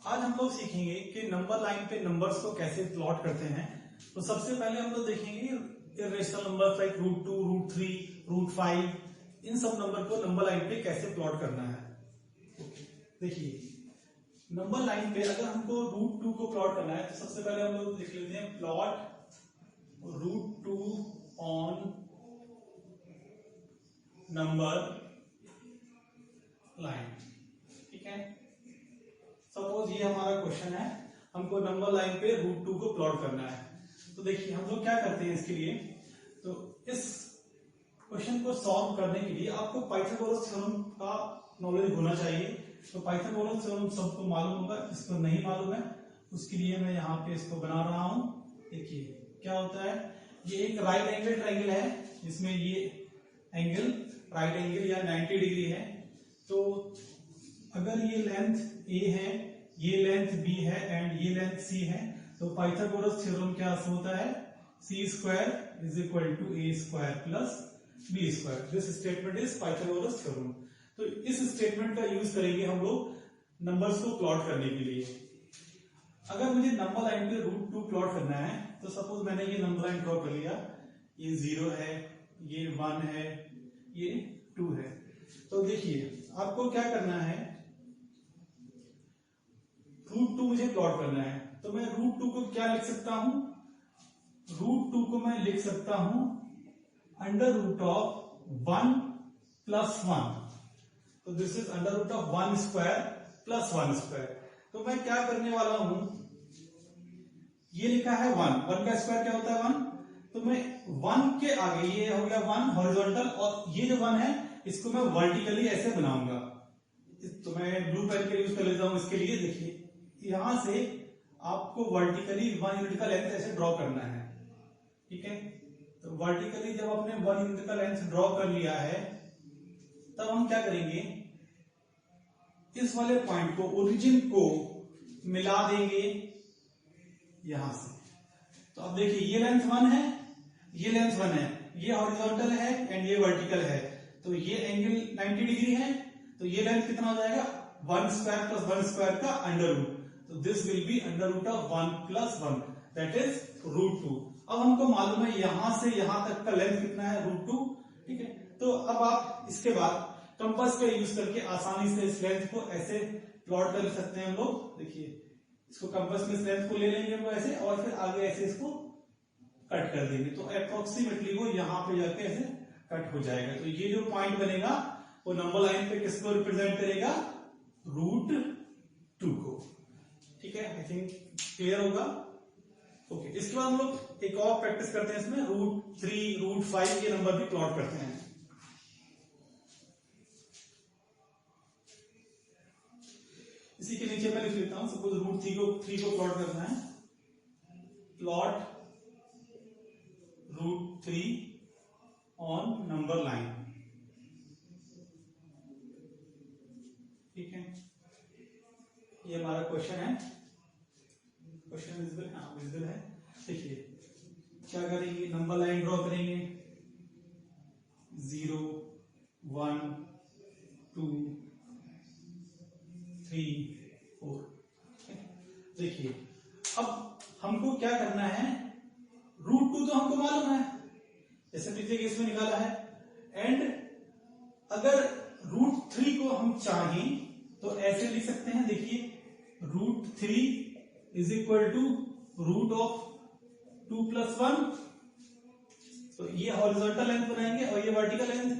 आज हम लोग सीखेंगे कि नंबर लाइन पे नंबर्स को कैसे प्लॉट करते हैं। तो सबसे पहले हम लोग देखेंगे इर्रेशनल नंबर्स लाइक √2, √3, √5, इन सब नंबर को नंबर लाइन पे कैसे प्लॉट करना है। देखिए नंबर लाइन पे अगर हमको √2 को प्लॉट करना है तो सबसे पहले हम लोग लिख लेते हैं प्लॉट √2 ऑन नंबर लाइन। ठीक है, सपोज ये हमारा क्वेश्चन है, हमको नंबर लाइन पे √2 को प्लॉट करना है। तो देखिए हम लोग क्या करते हैं इसके लिए, तो इस क्वेश्चन को सॉल्व करने के लिए आपको पाइथागोरस थ्योरम का नॉलेज होना चाहिए। तो पाइथागोरस थ्योरम सबको मालूम होगा, इसको नहीं मालूम है उसके लिए मैं यहाँ पे इसको बना रहा हूं। देखिए क्या होता है, ये एक राइट एंगल ट्रायंगल है जिसमें ये एंगल राइट एंगल या 90 डिग्री है। तो अगर ये लेंथ a है, ये लेंथ b है एंड ये लेंथ c है, तो पाइथागोरस थ्योरम क्या होता है, c² = a² plus b²। This statement is Pythagoras theorem. तो इस स्टेटमेंट का यूज करेंगे हम लोग नंबर्स को प्लॉट करने के लिए। अगर मुझे नंबर लाइन पे √2 प्लॉट करना है तो सपोज मैंने ये नंबर लाइन ड्रॉ कर लिया, ये 0 है, ये 1 है, ये 2 है। तो देखिए आपको क्या करना है, √2 मुझे प्लॉट करना है। तो मैं √2 को क्या लिख सकता हूं, √2 को मैं लिख सकता हूं √1 + 1। तो दिस इज √1² + 1²। तो मैं क्या करने वाला हूं, ये लिखा है 1 का स्क्वायर क्या होता है 1। तो मैं 1 के आगे, ये हो गया 1 हॉरिजॉन्टल, और ये जो 1 है इसको मैं वर्टिकली ऐसे बनाऊंगा। तो मैं ब्लू पेन का यूज कर लेता हूं इसके लिए। देखिए यहां से आपको वर्टिकली 1 यूनिट का लेंथ ऐसे ड्रॉ करना है। ठीक है, तो वर्टिकली जब आपने 1 यूनिट का लेंथ ड्रॉ कर लिया है तब हम क्या करेंगे, इस वाले पॉइंट को, ओरिजिन को मिला देंगे यहां से। तो अब देखिए ये लेंथ 1 है, ये लेंथ 1 है, ये हॉरिजॉन्टल है एंड ये वर्टिकल है। तो ये एंगल 90 डिग्री है, तो ये लेंथ कितना हो जाएगा, 1² + 1² का √। तो this will B √1 + 1 that is √2। अब हमको मालूम है यहां से यहां तक का लेंथ कितना है, √2। ठीक है, तो अब आप इसके बाद कंपास का यूज करके आसानी से इस लेंथ को ऐसे प्लॉट कर सकते हैं हम लोग। देखिए इसको कंपास में इस लेंथ को ले लेंगे वो ऐसे, और फिर आगे ऐसे इसको कट कर देंगे। तो अप्रोक्सीमेटली वो यहां पे जाके ऐसे कट हो जाएगा। तो ये जो पॉइंट बनेगा वो नंबर लाइन पे किसको रिप्रेजेंट करेगा, √2 को। ठीक है, आई थिंक क्लियर होगा। ओके, इसके बाद हम लोग एक और प्रैक्टिस करते हैं इसमें, √3, √5 ये नंबर भी प्लॉट करते हैं। इसी के नीचे मैं लिख लेता हूं, सपोज √3 को प्लॉट करना है, प्लॉट √3 ऑन नंबर लाइन। ठीक है, ये हमारा क्वेश्चन है, क्वेश्चन विजिबल, हाँ विजिबल है। देखिए क्या करेंगे, नंबर लाइन ड्रॉ करेंगे, 0, 1, 2, 3, 4। देखिए अब हमको क्या करना है, √2 तो हमको मालूम है, जैसे पिछले केस में निकाला है। एंड अगर √3 को हम चाहें तो ऐसे लिख सकते हैं, देखिए √3 = √2 + 1। तो ये हॉरिजॉन्टल लेंथ बनाएंगे और ये वर्टिकल लेंथ।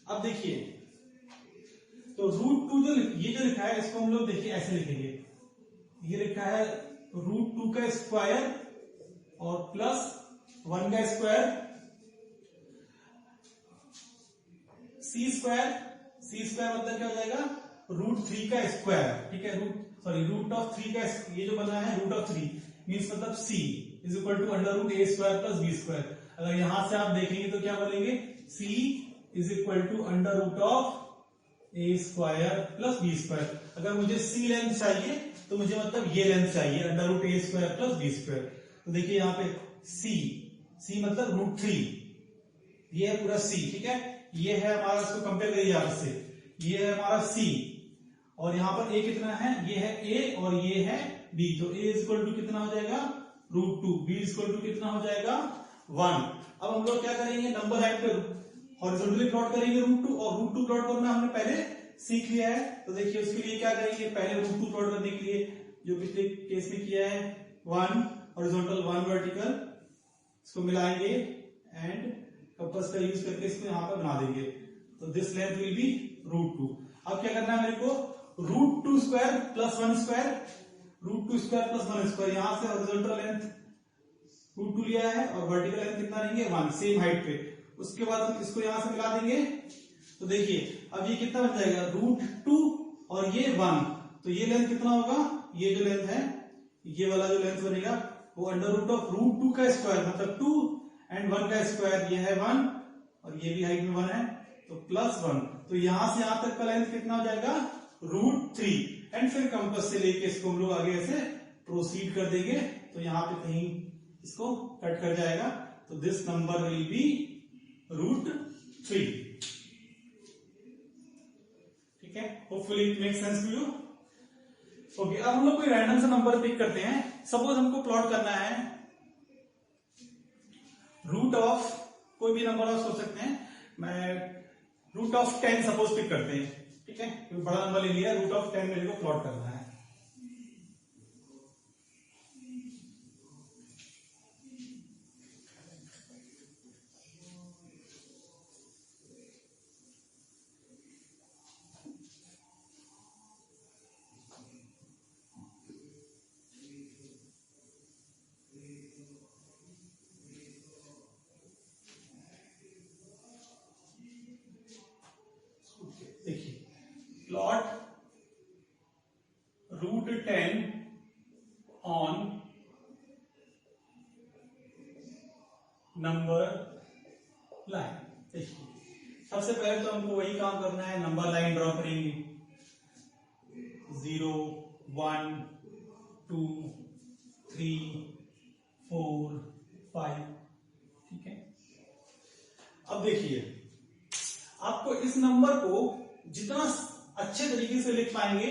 अब देखिए तो √2 ये जो लिखा है इसको हम लोग देखिए ऐसे लिखेंगे, ये लिखा है √2 का स्क्वायर और प्लस 1 का स्क्वायर, c² मतलब क्या हो जाएगा, √3 का स्क्वायर। ठीक है, √3 का ये जो बना है √3 मीन्स मतलब c = √a² + b²। अगर यहां से आप देखेंगे तो क्या बोलेंगे, c = √a² + b²। अगर मुझे c लेंथ चाहिए तो मुझे मतलब ये लेंथ चाहिए, √a² + b²। तो देखिए यहाँ पे c मतलब √3, ये है पूरा c। ठीक है, ये है हमारा, इसको कंपेयर करिए आपस से, ये है हमारा c और यहाँ पर a कितना है, ये है a और ये है b, तो a इज इक्वल टू कितना हो जाएगा √2, b इज इक्वल टू कितना हो जाएगा 1। अब हम लोग क्या करेंगे, नंबर लाइन पे हॉरिजॉन्टली प्लॉट करेंगे √2, और √2 प्लॉट करना हमने पहले सीख लिया है। तो देखिए उसके लिए क्या करेंगे, पहले √2 प्लॉट करने के लिए जो पिछले केस में किया है 1 हॉरिजॉन्टल 1 वर्टिकल, इसको मिलाएंगे एंड कंपास का यूज करके इसको यहाँ पर बना देंगे। तो दिस लेंथ विल बी √2। अब क्या करना है मेरे को, √2 square plus 1 square, √2 square plus 1 square, यहां से हॉरिजॉन्टल लेंथ √2 लिया है और वर्टिकल लेंथ कितना लेंगे 1, सेम हाइट पे। उसके बाद हम इसको यहां से मिला देंगे। तो देखिए अब ये कितना बन जाएगा √2 और ये 1, तो ये लेंथ कितना होगा, ये जो लेंथ है, ये वाला जो लेंथ बनेगा वो अंडर रूट ऑफ √2 का स्क्वायर मतलब 2 एंड 1 का स्क्वायर, ये है 1 और ये भी हाइट में 1 है, तो प्लस 1। तो यहां से यहां तक का लेंथ कितना हो जाएगा √3, एंड फिर कंपास से लेके इसको हम लोग आगे ऐसे प्रोसीड कर देंगे। तो यहाँ पे कहीं इसको कट कर जाएगा, तो दिस नंबर विल बी √3। ठीक है, hopefully it makes sense to you. Okay, अब हम लोग कोई रैंडम सा नंबर पिक करते हैं। सपोज हमको प्लॉट करना है रूट ऑफ, कोई भी नंबर आप सोच सकते हैं, मैं √10 सपोज पिक करते हैं। ठीक है, कोई बड़ा नंबर ले लिया, √10 मेरे को प्लॉट करना है। देखिए प्लॉट √10 ऑन नंबर लाइन। देखिए सबसे पहले तो हमको वही काम करना है, नंबर लाइन ड्रॉ करेंगे 0 1 2 3 4 5। ठीक है, अब देखिए आपको इस नंबर को जितना अच्छे तरीके से लिख पाएंगे,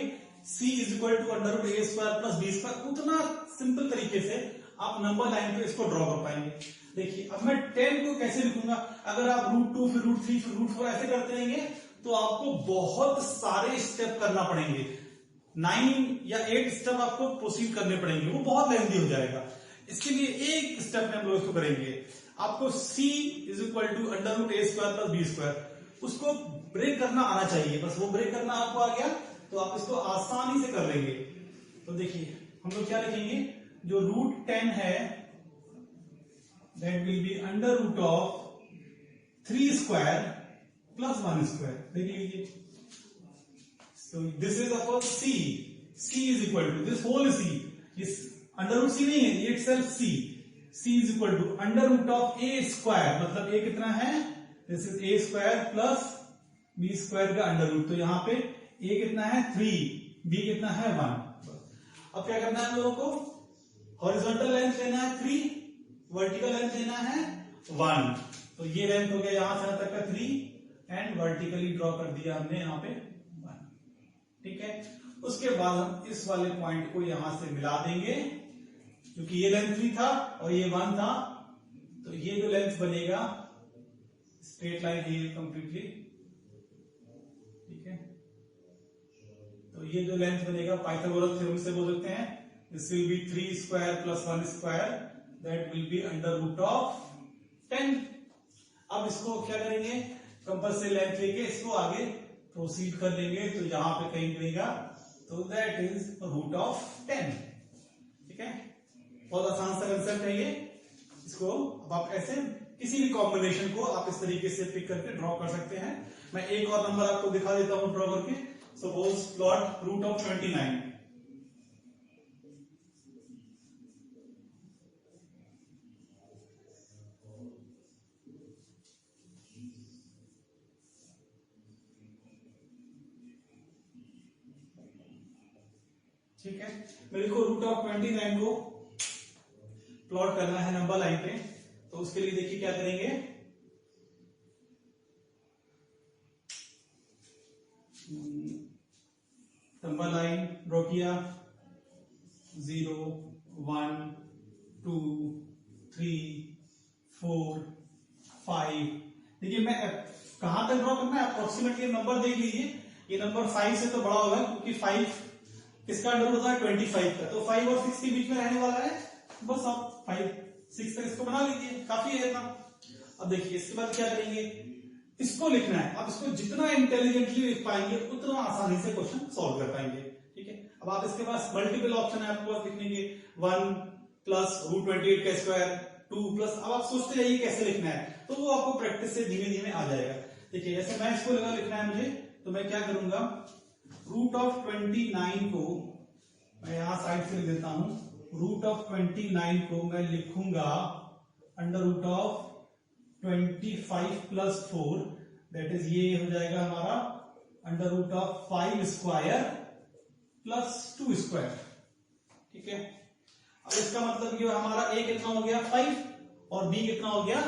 c is equal to under root a square plus b square, उतना सिंपल तरीके से आप नंबर लाइन पे इसको ड्रॉ कर पाएंगे। देखिए अब मैं 10 को कैसे लिखूंगा, अगर आप √2 फिर √3 फिर √4 ऐसे करते रहेंगे तो आपको बहुत सारे स्टेप करना पड़ेंगे, 9 या 8 स्टेप आपको प्रोसीड करने पड़ेंगे, वो बहुत लेंथी हो जाएगा। इसके लिए एक स्टेप में हम लोग इसको करेंगे, आपको c is equal to under root a square plus b square, उसको ब्रेक करना आना चाहिए, बस वो ब्रेक करना आपको आ गया तो आप इसको आसानी से कर लेंगे। तो देखिए हम लोग क्या लिखेंगे, जो √10 है that will be under root of 3 square plus 1 square. देख लीजिए, so this is of c, c is equal to this whole c, इस अंडर रूट c नहीं है, ये itself c is equal to under root of a square, मतलब a कितना है, this is a square plus b square का under root, तो यहाँ पे a कितना है 3, b कितना है 1। अब क्या करना है हम लोगों को, हॉरिजॉन्टल लेंथ लेना है 3, वर्टिकल लेंथ लेना है 1, तो ये लेंथ हो गया यहां से यहां तक का 3 एंड वर्टिकली ड्रॉ कर दिया हमने यहाँ पे 1। ठीक है, उसके बाद हम इस वाले पॉइंट को यहां से मिला देंगे, क्योंकि ये लेंथ 3 था और ये 1 था, तो ये जो लेंथ बनेगा स्ट्रेट लाइन है ये कंप्लीटली। ठीक है, तो ये जो लेंथ बनेगा पाइथागोरस थ्योरम से बोल सकते हैं, this will be 3 square plus 1 square, that will be under root of 10। अब इसको क्या करेंगे, कंपास से लेंथ लेके इसको आगे प्रोसीड कर लेंगे, तो यहां पे कहीं बनेगा, तो दैट इज रूट ऑफ 10। ठीक है, बहुत आसान सा कंसेप्ट है ये, इसको अब आप ऐसे किसी भी कॉम्बिनेशन को आप इस तरीके से पिक करके ड्रॉ कर सकते हैं। मैं एक और नंबर आपको दिखा देता हूं ड्रॉ करके, सपोज प्लॉट रूट ऑफ 29। ठीक है, मेरे को रूट ऑफ 29 को प्लॉट करना है नंबर लाइन पे, तो उसके लिए देखिए क्या करेंगे, लंबा लाइन ड्रॉ किया, 0 1 2 3 4 5। देखिए मैं कहां तक ड्रॉ करना है, अप्रोक्सीमेटली नंबर देख लीजिए, ये नंबर 5 से तो बड़ा होगा क्योंकि 5 किसका अंडर होता है 25 का, तो 5 और 6 के बीच में रहने वाला है, बस आप 5 6 तक इसको बना लीजिए, काफी है इतना। अब देखिए इसके बाद क्या करेंगे, इसको लिखना है। अब इसको जितना इंटेलिजेंटली लिख पाएंगे उतना आसानी से क्वेश्चन सॉल्व कर पाएंगे, ठीक है। अब आप इसके पास मल्टीपल ऑप्शन है आपके पास लिखने के, 1 प्लस √28 का स्क्वायर, 2 प्लस, अब आप सोचते जाइए कैसे लिखना है, तो वो आपको प्रैक्टिस से धीमे धीमे आ जाएगा। देखिए जैसे मैं इसको लगा लिखना है मुझे, तो मैं क्या करूंगा, √29 को मैं यहां साइड से लिख देता हूं, √29 को मैं लिखूंगा √25 प्लस 4, दैट इज ये हो जाएगा हमारा √5 स्क्वायर प्लस 2 स्क्वायर, ठीक है। अब इसका मतलब ये हमारा a कितना हो गया 5 और b कितना हो गया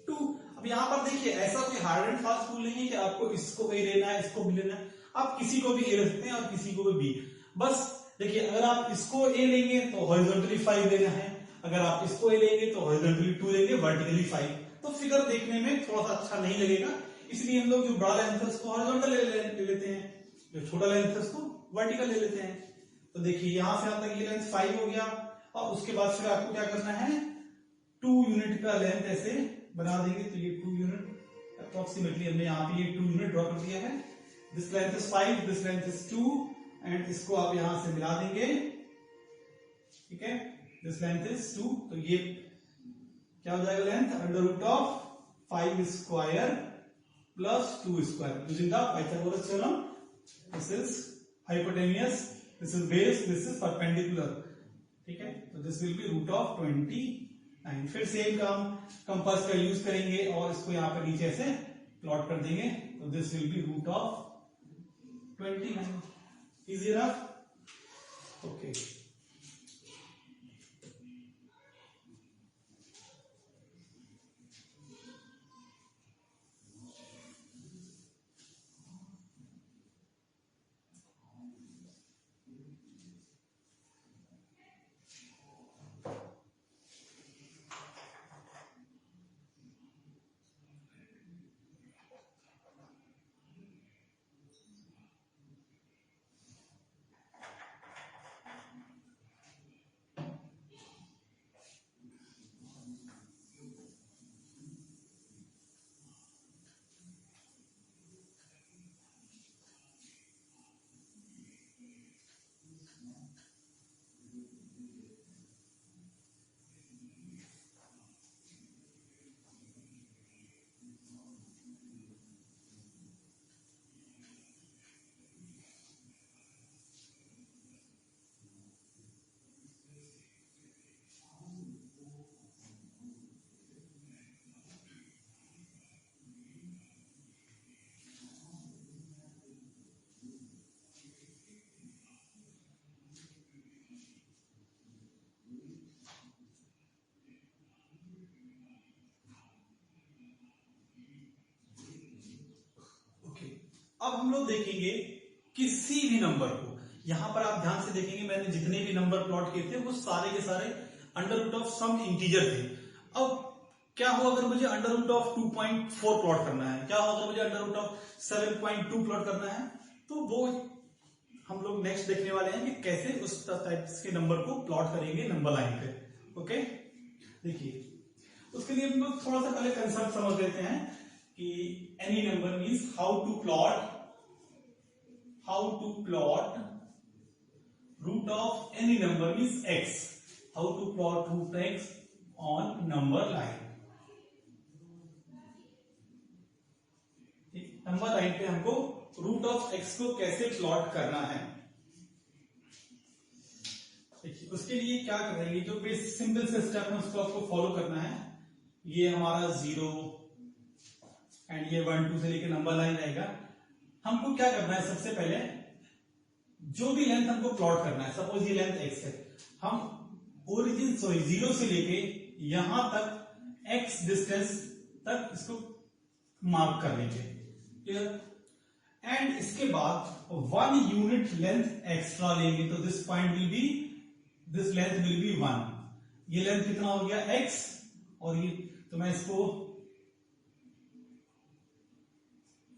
2। अब यहां पर देखिए ऐसा कोई हार्ड एंड फास्ट रूल नहीं है कि आपको इसको a लेना है इसको b लेना है, आप किसी को भी a ले सकते हैं और किसी को भी b। बस देखिए अगर आप इसको a लेंगे तो हॉरिजॉन्टली 5 लेना है, अगर आप इसको a लेंगे तो हॉरिजॉन्टली 2 लेंगे, वर्टिकली 5। तो फिगर देखने में थोड़ा सा अच्छा नहीं लगेगा, इसलिए हम लोग जो बड़ा लेंथ है उसको हॉरिजॉन्टल ले लेते हैं, जो छोटा लेंथ है उसको वर्टिकल ले लेते हैं। तो देखिए यहां से अब तक ये लेंथ 5 हो गया, और उसके बाद फिर आपको क्या करना है, 2 यूनिट का लेंथ ऐसे बना देंगे, तो ये 2 यूनिट अप्रोक्सीमेटली हमने यहाँ पे ये 2 यूनिट ड्रॉ कर दिया है। This length is 5, this length is 2, and इसको आप यहां से मिला देंगे, ठीक है। दिस लेंथ इज 2, तो ये क्या हो जाएगा length, √5 square plus 2 square using the Pythagoras theorem. This is hypotenuse, this is base, this is perpendicular, ठीक है। तो दिस विल बी √29। फिर सेम काम कंपास का यूज करेंगे और इसको यहां पर नीचे से प्लॉट कर देंगे, तो this will B √29। Easy enough, okay. अब हम लोग देखेंगे किसी भी नंबर को, यहां पर आप ध्यान से देखेंगे मैंने जितने भी नंबर प्लॉट किए थे वो सारे के सारे √सम इंटीजर थे। अब क्या हो अगर मुझे √2.4 प्लॉट करना है, क्या हो अगर मुझे √7.2 प्लॉट करना है, तो वो हम लोग नेक्स्ट देखने वाले हैं कि कैसे उस टाइप के नंबर को प्लॉट करेंगे नंबर लाइन पे, ओके। देखिए उसके लिए हम लोग थोड़ा सा पहले कंसेप्ट समझ लेते हैं कि any number means how to plot root of any number means x, how to plot root x on number line. Number line पे हमको रूट ऑफ x को कैसे प्लॉट करना है, देखिए उसके लिए क्या करेंगे, जो बेसिक सिंपल से स्टेप है उसको आपको फॉलो करना है। ये हमारा 0 एंड ये 1 2 से लेकर नंबर लाइन रहेगा। हमको क्या करना है, सबसे पहले जो भी लेंथ हमको प्लॉट करना है, सपोज ये लेंथ x है, हम ओरिजिन 0 से लेके यहां तक x डिस्टेंस तक इसको मार्क कर लेंगे, क्लियर। एंड इसके बाद 1 यूनिट लेंथ एक्स्ट्रा लेंगे, तो this point will B, this length will be 1। ये लेंथ कितना हो गया x, और ये, तो मैं इसको,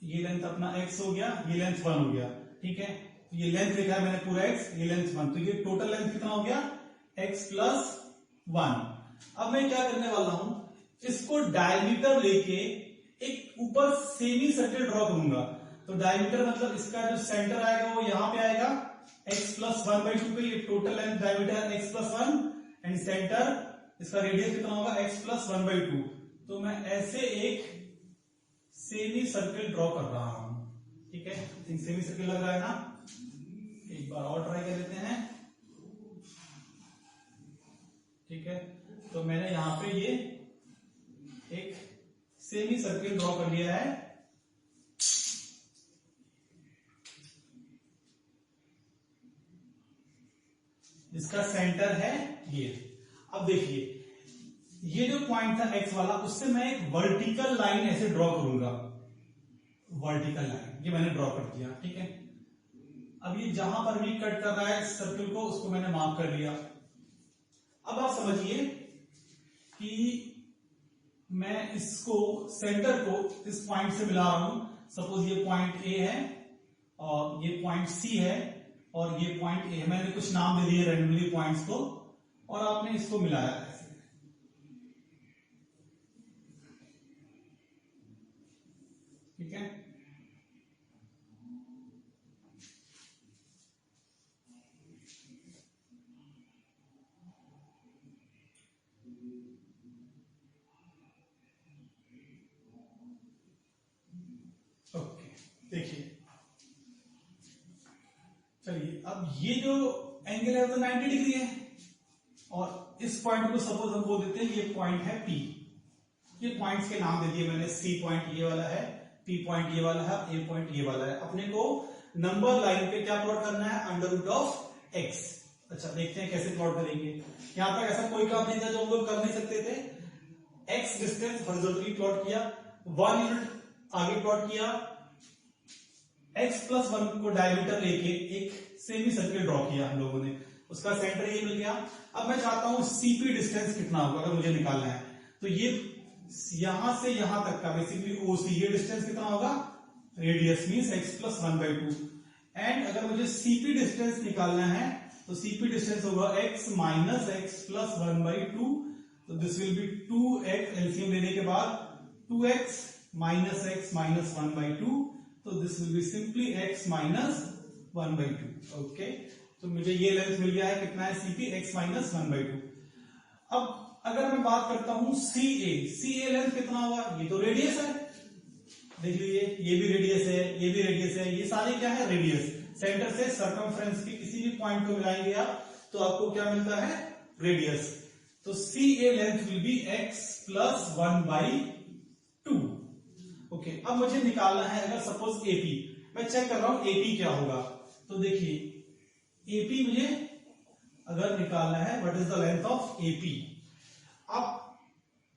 ये लेंथ अपना x हो गया, ये लेंथ 1 हो गया, ठीक है। तो ये लेंथ लिखा है मैंने पूरा x, ये लेंथ 1, तो ये टोटल लेंथ कितना हो गया x प्लस 1। अब मैं क्या करने वाला हूं, इसको डायमीटर लेके एक ऊपर सेमी सर्कल ड्रॉ करूंगा। तो डायमीटर मतलब इसका जो सेंटर आएगा वो यहां पे आएगा x प्लस 1/2 पे, ये total length diameter x plus 1 and centre, इसका रेडियस कितना होगा x प्लस 1/2। तो मैं ऐसे एक सेमी सर्कल ड्रॉ कर रहा हूं, ठीक है। सेमी सर्कल लग रहा है ना, एक बार और ट्राई कर लेते हैं, ठीक है। तो मैंने यहां पे ये एक सेमी सर्कल ड्रॉ कर लिया है, जिसका सेंटर है ये। अब देखिए, ये जो पॉइंट था x वाला, उससे मैं एक वर्टिकल लाइन ऐसे ड्रॉ करूंगा, वर्टिकल लाइन, ये मैंने ड्रॉ कर दिया, ठीक है। अब ये जहां पर भी कट कर रहा है सर्कल को, उसको मैंने मार्क कर लिया। अब आप समझिए कि मैं इसको, सेंटर को इस पॉइंट से मिला रहा हूं। सपोज ये पॉइंट A है और ये पॉइंट C है और ये पॉइंट A है। मैंने कुछ नाम दे दिए रैंडमली पॉइंट्स को, और आपने इसको मिलाया ऐसे, ठीक है। ओके, देखिए, चलिए, अब ये जो एंगल है वो तो 90 डिग्री है, और इस पॉइंट को सपोज हम बोल देते हैं ये पॉइंट है P। ये पॉइंट्स के नाम दे दिए मैंने, C पॉइंट ये वाला है, P पॉइंट ये वाला है, A पॉइंट ये वाला है। अपने को नंबर लाइन पे क्या प्लॉट करना है, अंडर रूट ऑफ x। अच्छा, देखते हैं कैसे प्लॉट करेंगे। यहां पर ऐसा कोई काम नहीं था जो हम लोग कर नहीं सकते थे। x डिस्टेंस हॉरिजॉन्टली प्लॉट किया, 1 यूनिट आगे प्लॉट किया, x प्लस 1 को डायमीटर लेके एक सेमी सर्कल ड्रॉ किया हम लोगों ने, उसका सेंटर ये मिल गया। अब मैं चाहता हूं CP डिस्टेंस कितना होगा अगर मुझे निकालना है, तो ये यहां से यहां तक का बेसिकली OC, ये डिस्टेंस कितना होगा, radius means x plus 1/2। And अगर मुझे CP डिस्टेंस निकालना है, तो CP डिस्टेंस होगा x माइनस x प्लस 1/2। तो this will B 2x, LCM लेने के बाद 2x माइनस x माइनस 1/2, तो this will be simply x minus 1/2। Okay, तो मुझे ये लेंथ मिल गया है, कितना है CP, x माइनस 1/2। अब अगर मैं बात करता हूं CA लेंथ कितना होगा, ये तो रेडियस है, देख लीजिए, ये भी रेडियस है, ये भी रेडियस है, ये सारे क्या है, रेडियस। सेंटर से सर्कमफ्रेंस के किसी भी पॉइंट को मिलाएंगे आप, तो आपको क्या मिलता है, रेडियस। तो CA length will be x plus 1/2। Okay, अब मुझे निकालना है अगर सपोज AP, मैं चेक कर रहा हूं AP क्या होगा। तो देखिए, AP मुझे अगर निकालना है, what is the length of AP। आप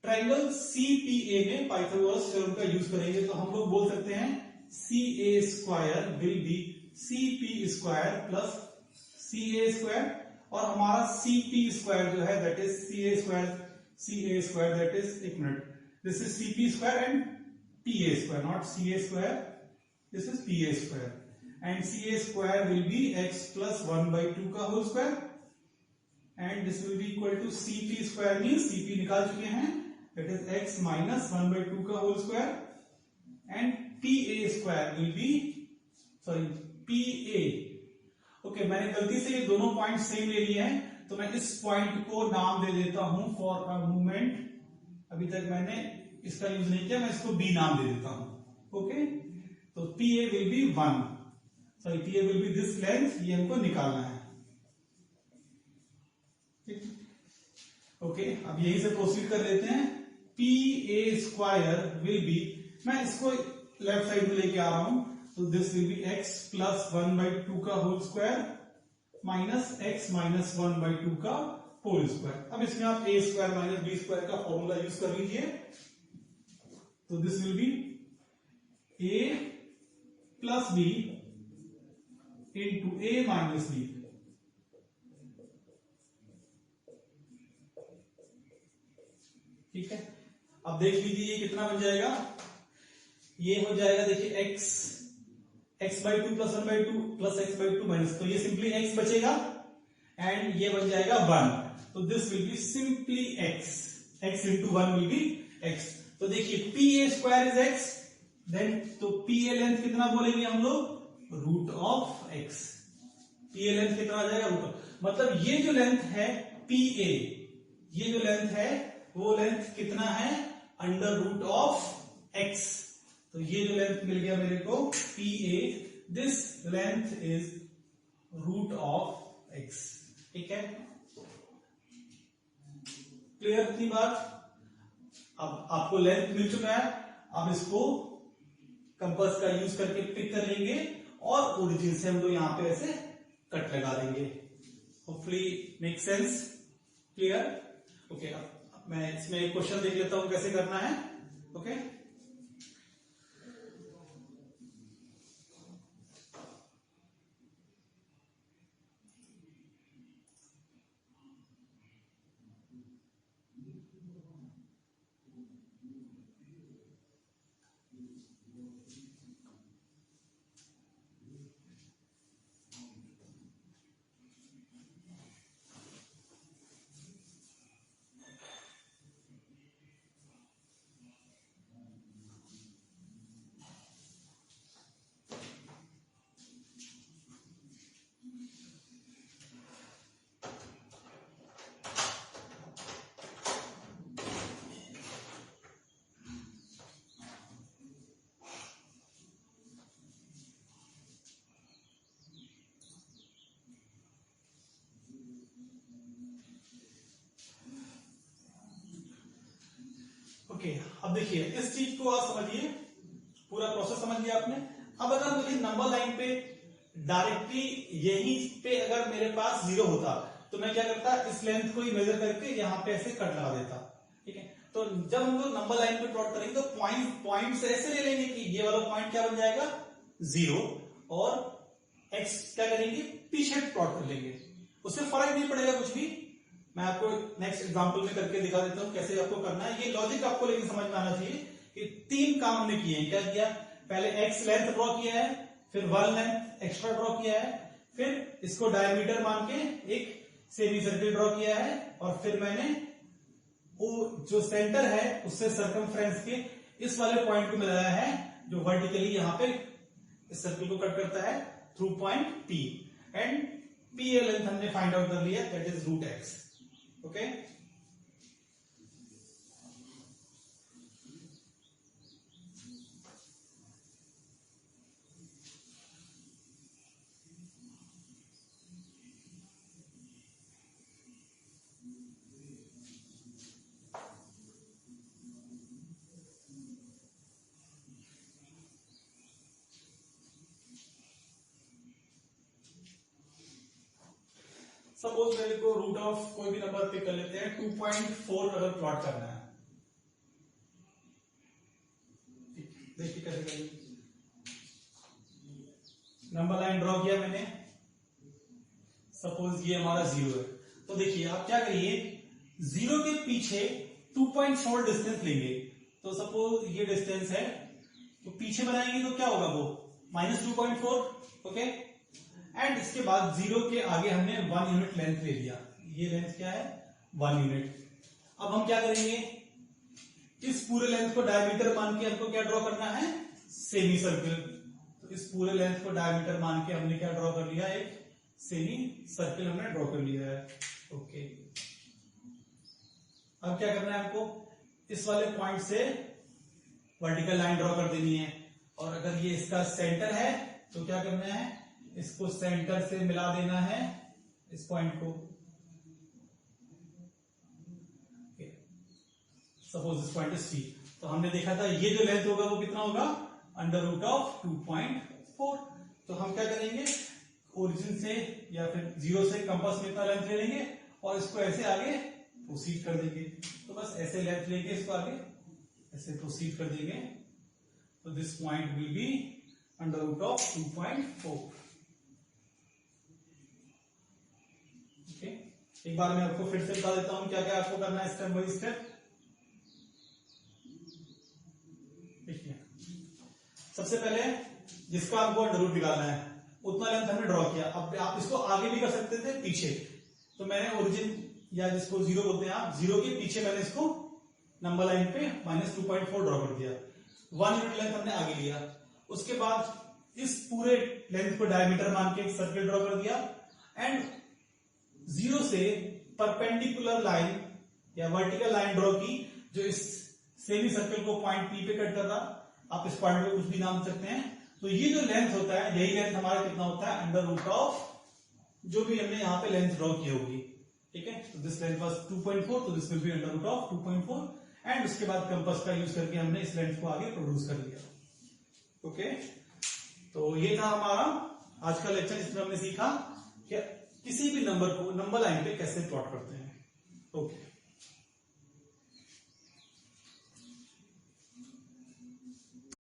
ट्राइंगल CPA में पाइथागोरस थ्योरम का यूज करेंगे, तो हम लोग बोल सकते हैं CA square will be CP square plus CA square, और हमारा CP स्क्वायर जो है that is CA square that is, एक मिनट, this is CP square and PA square, not CA square, this is PA square, and CA square will be x plus 1/2 का whole square, and this will be equal to CP square, means CP निकाल चुके हैं, that is x minus 1/2 का whole square, and PA square will be, sorry PA। Okay, मैंने गलती से ये दोनों पॉइंट सेम ले लिए हैं, तो मैं इस पॉइंट को नाम दे देता हूं फॉर अ मोमेंट, अभी तक मैंने इसका यूज नहीं किया, मैं इसको B नाम दे देता हूं। ओके, तो PA will be 1, sorry PA will be this length, ये हमको निकालना है। ओके, अब यहीं से प्रोसीड कर लेते हैं। PA स्क्वायर विल बी, मैं इसको लेफ्ट साइड में लेके आ रहा हूं, तो this will be x plus 1/2 का whole square minus x minus 1/2 का होल स्क्वायर। अब इसमें आप a square minus b square का फॉर्मूला यूज कर लीजिए, तो this will be a plus B into A minus B. ठीक है, अब देख लीजिए ये कितना बन जाएगा। ये हो जाएगा देखिए x by two plus 1/2 plus x by two minus, तो ये सिंपली x बचेगा एंड ये बन जाएगा 1। तो this will be simply x into 1 will be x। तो देखिए P A square is x, then तो पी ए लेंथ कितना बोलेंगे हम लोग, root of x। P A length कितना आ जाएगा, रूट ऑफ, मतलब ये जो लेंथ है पी ए, ये जो लेंथ है वो लेंथ कितना है, अंडर रूट ऑफ x। तो ये जो लेंथ मिल गया मेरे को P A, this length is root of x। ठीक है, क्लियर इतनी बात। अब आपको लेंथ मिल चुका है, अब इसको कंपास का यूज करके पिक कर लेंगे और ओरिजिन से हम लोग यहां पे ऐसे कट लगा देंगे। Hopefully make sense, clear. Okay, अब मैं इसमें एक क्वेश्चन देख लेता हूं कैसे करना है। ओके, ओके, अब देखिए इस चीज को आप समझिए, पूरा प्रोसेस समझ लिया आपने। अब अगर मुझे नंबर लाइन पे डायरेक्टली यहीं पे अगर मेरे पास 0 होता तो मैं क्या करता, इस लेंथ को ही मेजर करके यहाँ पे ऐसे कट लगा देता। ठीक है, तो जब हम लोग नंबर लाइन पे प्लॉट करेंगे तो पॉइंट से ऐसे ले लेंगे कि ये वाला पॉइंट क्या बन जाएगा 0 और x क्या करेंगे पीछे प्लॉट कर लेंगे, उससे फर्क नहीं पड़ेगा कुछ भी। मैं आपको नेक्स्ट एग्जांपल में करके दिखा देता हूं कैसे आपको करना है। ये लॉजिक आपको लेकिन समझ में आना चाहिए कि 3 काम हमने किए हैं। क्या किया, पहले x लेंथ ड्रॉ किया है, फिर 1 लेंथ एक्स्ट्रा ड्रॉ किया है, फिर इसको डायमीटर मान के एक सेमी सर्किल ड्रॉ किया है, और फिर मैंने वो जो सेंटर है उससे सरकमफ्रेंस के इस वाले पॉइंट को मिलाया है जो वर्टिकली यहां पे इस सर्किल को कट करता है through point P, and P A length हमने फाइंड आउट कर लिया, that is root x। Okay, suppose मेरे को रूट ऑफ कोई भी नंबर पिक कर लेते हैं, 2.4 अगर प्लॉट करना है। देखिए कैसे करेंगे, नंबर लाइन ड्रॉ किया मैंने, सपोज ये हमारा 0 है, तो देखिए आप क्या करिए, 0 के पीछे 2.4 डिस्टेंस लेंगे। तो सपोज ये डिस्टेंस है, तो पीछे बनाएंगे तो क्या होगा वो -2.4। ओके, एंड इसके बाद 0 के आगे हमने 1 यूनिट लेंथ ले लिया, ये लेंथ क्या है 1 यूनिट। अब हम क्या करेंगे, इस पूरे लेंथ को डायमीटर मान के हमको क्या ड्रॉ करना है, सेमी सर्किल। तो इस पूरे लेंथ को डायमीटर मान के हमने क्या ड्रॉ कर लिया, एक सेमी सर्किल हमने ड्रॉ कर लिया है। ओके, अब क्या करना है हमको, इस वाले पॉइंट से वर्टिकल लाइन ड्रॉ कर देनी है, और अगर ये इसका सेंटर है तो क्या करना है, इसको सेंटर से मिला देना है इस पॉइंट को। सपोज इस पॉइंट सी, तो हमने देखा था ये जो लेंथ होगा वो कितना होगा, अंडर रूट ऑफ 2.4। तो हम क्या करेंगे, ओरिजिन से या फिर 0 से कंपास में इतना लेंथ ले लेंगे और इसको ऐसे आगे प्रोसीड कर देंगे। तो बस ऐसे लेंथ लेके इसको आगे ऐसे प्रोसीड कर देंगे, तो this point will be under root of 2.4। Okay, एक बार मैं आपको फिर से बता देता हूं क्या क्या आपको करना है स्टेप बाय स्टेप। देखिए, सबसे पहले जिसका आपको अंडर रूट निकालना है उतना लेंथ हमने ड्रॉ किया। अब आप इसको आगे भी कर सकते थे, पीछे। तो मैंने ओरिजिन या जिसको जीरो बोलते हैं आप, जीरो के पीछे मैंने इसको नंबर लाइन पे -2.4 ड्रॉ कर दिया। 1 यूनिट लेंथ हमने आगे लिया। उसके बाद इस पूरे लेंथ को डायमीटर मान के एक सर्कल ड्रॉ कर दिया एंड जीरो से परपेंडिकुलर लाइन या वर्टिकल लाइन ड्रॉ की जो इस सेमी सर्कल को पॉइंट पी पे कट कर रहा। आप इस पॉइंट पे कुछ भी नाम सकते हैं। तो ये जो लेंथ होता है, यही लेंथ हमारा कितना होता है, अंडर रूट ऑफ जो भी हमने यहाँ पे लेंथ ड्रॉ की होगी। ठीक है, तो दिस लेंथ वाज 2.4, तो this will be under root of 2.4 and उसके बाद कंपास का यूज करके हमने इस लेंथ को आगे प्रोड्यूस कर लिया। ओके, तो ये था हमारा आज का लेक्चर, जिसमें हमने सीखा कि किसी भी नंबर को नंबर लाइन पे कैसे प्लॉट करते हैं। ओके।